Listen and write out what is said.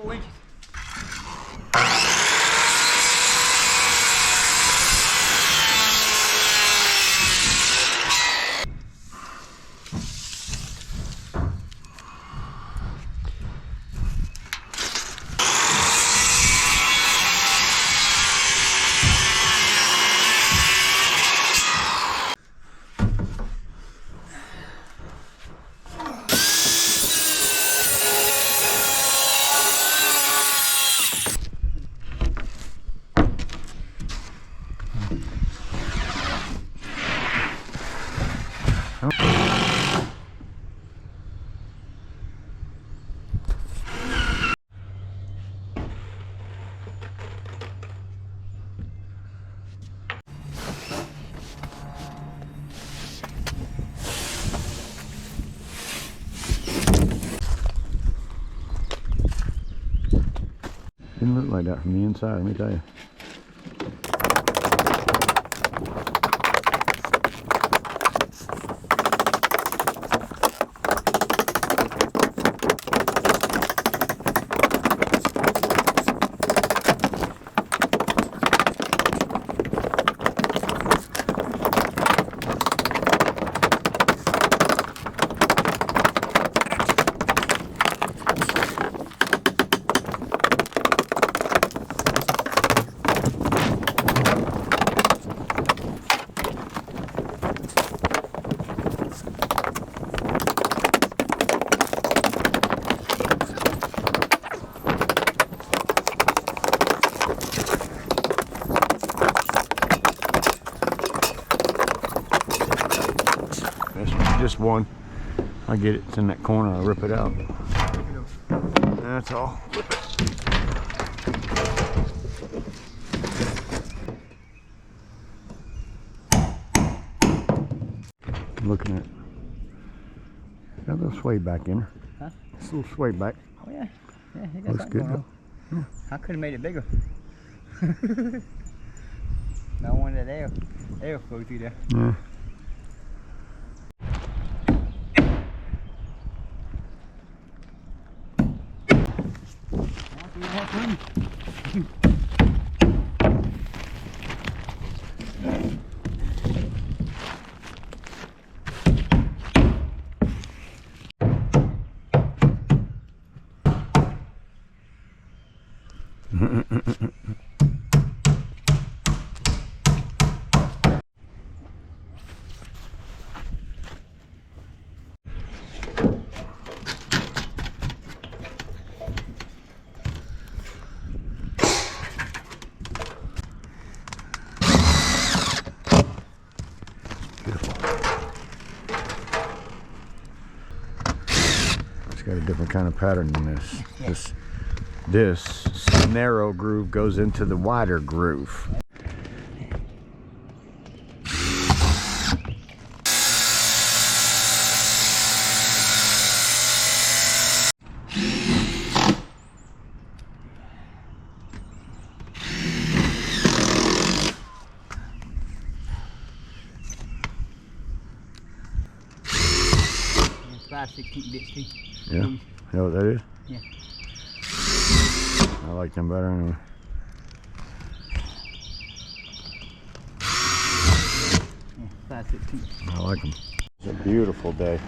4 inches. Didn't look like that from the inside, let me tell you. Just one. I get it. It's in that corner. I'll rip it out. That's all. I'm looking at. Got a little sway back in her. Huh? It's a little sway back. Oh yeah. Yeah, you got Looks something good going though. on. I could have made it bigger. No wonder that air flow through there. Yeah. Got a different kind of pattern than this. Yeah. This narrow groove goes into the wider groove. It's 5/16 bits too. Yeah, you know what that is? Yeah. I like them better anyway. Yeah, 5/16. I like them. It's a beautiful day.